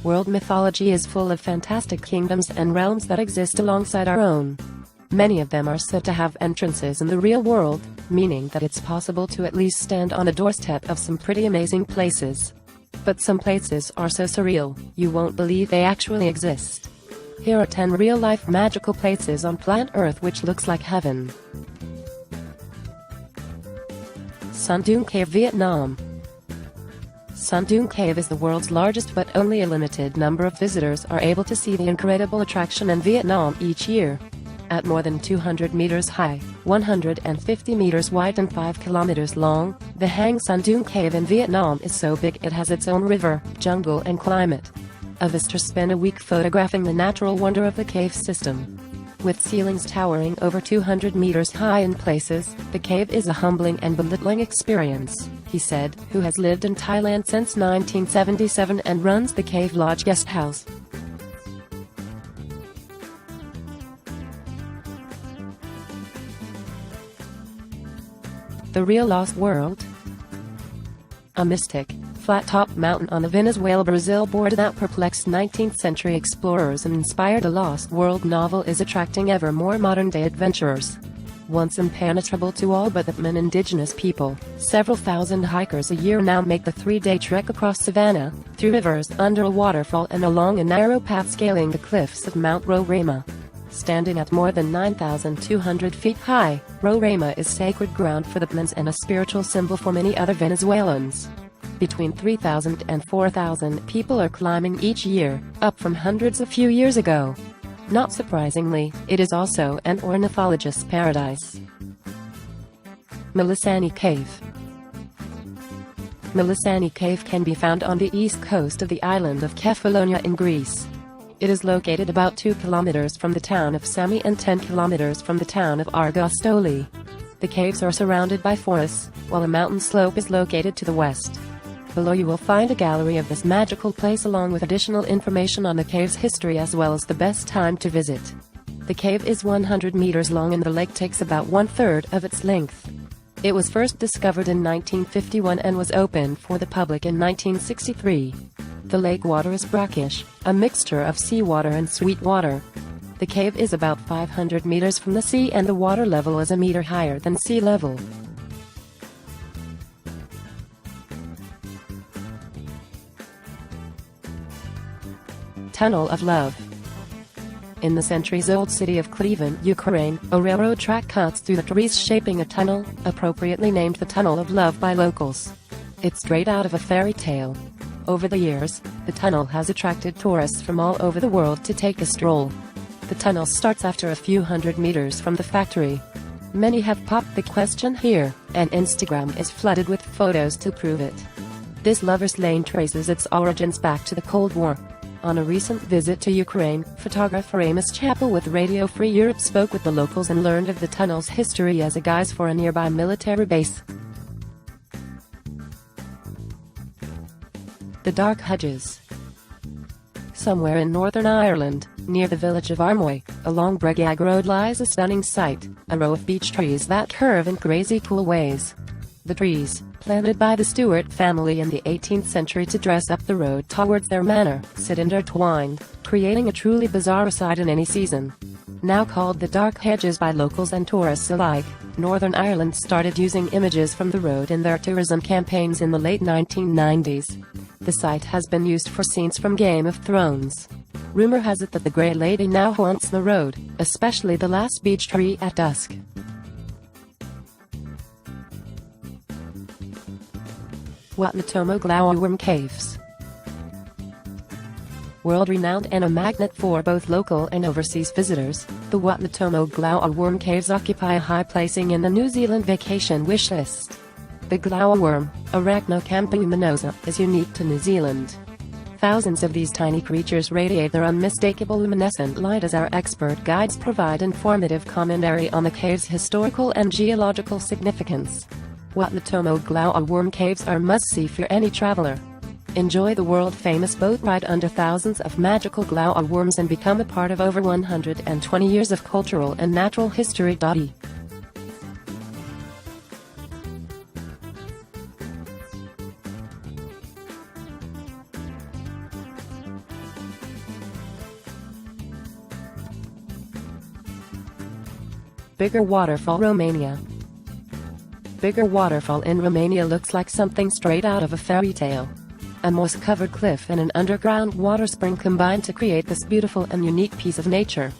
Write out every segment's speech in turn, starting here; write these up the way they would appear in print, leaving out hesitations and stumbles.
World mythology is full of fantastic kingdoms and realms that exist alongside our own. Many of them are said to have entrances in the real world, meaning that it's possible to at least stand on a doorstep of some pretty amazing places. But some places are so surreal, you won't believe they actually exist. Here are 10 real-life magical places on planet Earth which looks like heaven. Son Doong Cave, Vietnam. Son Doong Cave is the world's largest, but only a limited number of visitors are able to see the incredible attraction in Vietnam each year. At more than 200 meters high, 150 meters wide and 5 kilometers long, the Hang Son Doong Cave in Vietnam is so big it has its own river, jungle and climate. A visitor spent a week photographing the natural wonder of the cave system. With ceilings towering over 200 meters high in places, the cave is a humbling and belittling experience, he said, who has lived in Thailand since 1977 and runs the Cave Lodge guest house. The real lost world? A mystic, flat-top mountain on the Venezuela-Brazil border that perplexed 19th-century explorers and inspired a Lost World novel is attracting ever more modern-day adventurers. Once impenetrable to all but the indigenous people, several thousand hikers a year now make the 3-day trek across savanna, through rivers, under a waterfall and along a narrow path scaling the cliffs of Mount Roraima. Standing at more than 9,200 feet high, Roraima is sacred ground for the Blins and a spiritual symbol for many other Venezuelans. Between 3,000 and 4,000 people are climbing each year, up from hundreds a few years ago. Not surprisingly, it is also an ornithologist's paradise. Milisani Cave. Milisani Cave can be found on the east coast of the island of Kefalonia in Greece. It is located about 2 kilometers from the town of Sami and 10 kilometers from the town of Argostoli. The caves are surrounded by forests, while a mountain slope is located to the west. Below you will find a gallery of this magical place along with additional information on the cave's history as well as the best time to visit. The cave is 100 meters long and the lake takes about 1/3 of its length. It was first discovered in 1951 and was opened for the public in 1963. The lake water is brackish, a mixture of seawater and sweet water. The cave is about 500 meters from the sea and the water level is a meter higher than sea level. Tunnel of Love. In the centuries-old city of Klivan, Ukraine, a railroad track cuts through the trees shaping a tunnel, appropriately named the Tunnel of Love by locals. It's straight out of a fairy tale. Over the years, the tunnel has attracted tourists from all over the world to take a stroll. The tunnel starts after a few hundred meters from the factory. Many have popped the question here, and Instagram is flooded with photos to prove it. This lover's lane traces its origins back to the Cold War. On a recent visit to Ukraine, photographer Amos Chappell with Radio Free Europe spoke with the locals and learned of the tunnel's history as a guise for a nearby military base. The Dark Hedges. Somewhere in Northern Ireland, near the village of Armoy, along Bregagh Road lies a stunning sight, a row of beech trees that curve in crazy cool ways. The trees, planted by the Stuart family in the 18th century to dress up the road towards their manor, sit intertwined, creating a truly bizarre sight in any season. Now called the Dark Hedges by locals and tourists alike, Northern Ireland started using images from the road in their tourism campaigns in the late 1990s. The site has been used for scenes from Game of Thrones. Rumor has it that the Grey Lady now haunts the road, especially the last beech tree at dusk. Wat Natomo Glowworm Caves. World-renowned and a magnet for both local and overseas visitors, the Wat Natomo Glowworm Caves occupy a high placing in the New Zealand vacation wish list. The glowworm, Arachnocampus luminosa, is unique to New Zealand. Thousands of these tiny creatures radiate their unmistakable luminescent light as our expert guides provide informative commentary on the cave's historical and geological significance. Wat Natomo Glowworm Caves are must-see for any traveler. Enjoy the world-famous boat ride under thousands of magical glowworms and become a part of over 120 years of cultural and natural history. Bigger Waterfall, Romania. Bigger Waterfall in Romania looks like something straight out of a fairy tale. A moss-covered cliff and an underground water spring combine to create this beautiful and unique piece of nature.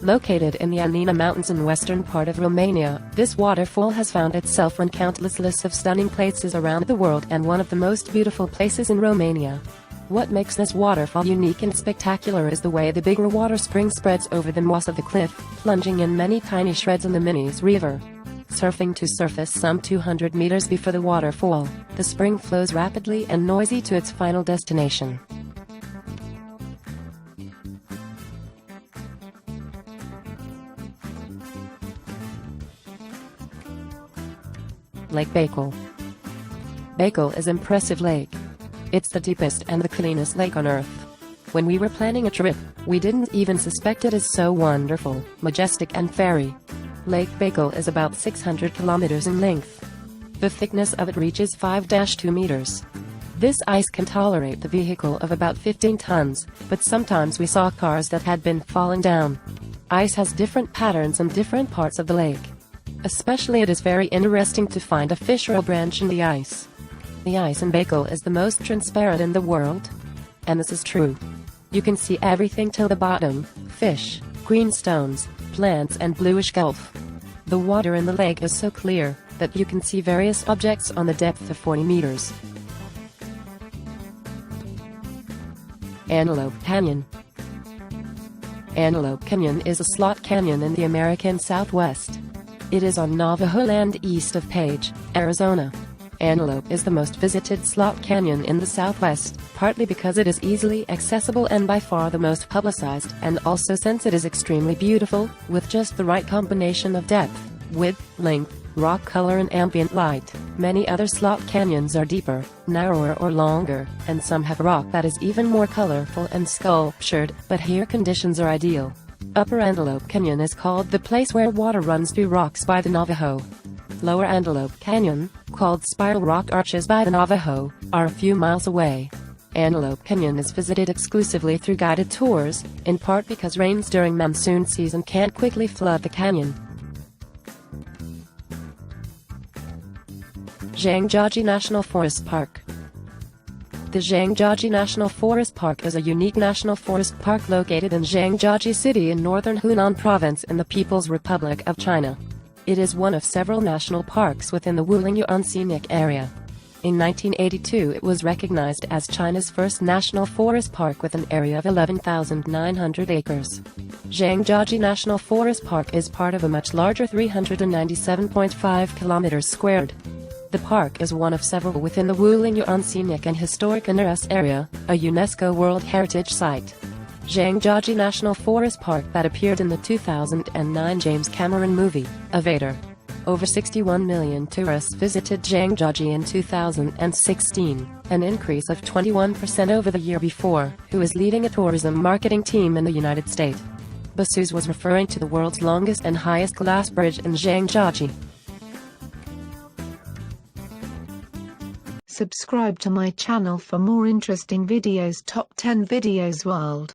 Located in the Anina Mountains in western part of Romania, this waterfall has found itself on countless lists of stunning places around the world and one of the most beautiful places in Romania. What makes this waterfall unique and spectacular is the way the bigger water spring spreads over the moss of the cliff, plunging in many tiny shreds in the Minis River. Surfing to surface some 200 meters before the waterfall, the spring flows rapidly and noisy to its final destination. Lake Baikal. Baikal is an impressive lake. It's the deepest and the cleanest lake on Earth. When we were planning a trip, we didn't even suspect it is so wonderful, majestic and fairy. Lake Baikal is about 600 kilometers in length. The thickness of it reaches 5-2 meters. This ice can tolerate the vehicle of about 15 tons, but sometimes we saw cars that had been falling down. Ice has different patterns in different parts of the lake. Especially it is very interesting to find a fish or a branch in the ice. The ice in Baikal is the most transparent in the world. And this is true. You can see everything till the bottom: fish, green stones, plants and bluish gulf. The water in the lake is so clear that you can see various objects on the depth of 40 meters. Antelope Canyon. Antelope Canyon is a slot canyon in the American Southwest. It is on Navajo land east of Page, Arizona. Antelope is the most visited slot canyon in the Southwest, partly because it is easily accessible and by far the most publicized, and also since it is extremely beautiful, with just the right combination of depth, width, length, rock color and ambient light. Many other slot canyons are deeper, narrower or longer, and some have rock that is even more colorful and sculptured, but here conditions are ideal. Upper Antelope Canyon is called the place where water runs through rocks by the Navajo. Lower Antelope Canyon, called Spiral Rock Arches by the Navajo, are a few miles away. Antelope Canyon is visited exclusively through guided tours, in part because rains during monsoon season can't quickly flood the canyon. Zhangjiajie National Forest Park. The Zhangjiajie National Forest Park is a unique national forest park located in Zhangjiajie City in northern Hunan Province in the People's Republic of China. It is one of several national parks within the Wulingyuan Scenic Area. In 1982 it was recognized as China's first national forest park with an area of 11,900 acres. Zhangjiajie National Forest Park is part of a much larger 397.5 kilometers squared. The park is one of several within the Wulingyuan Scenic and Historic Interest Area, a UNESCO World Heritage Site. Zhangjiajie National Forest Park that appeared in the 2009 James Cameron movie, Avatar. Over 61 million tourists visited Zhangjiajie in 2016, an increase of 21% over the year before. Who is leading a tourism marketing team in the United States? Basus was referring to the world's longest and highest glass bridge in Zhangjiajie. Subscribe to my channel for more interesting videos. Top 10 Videos World.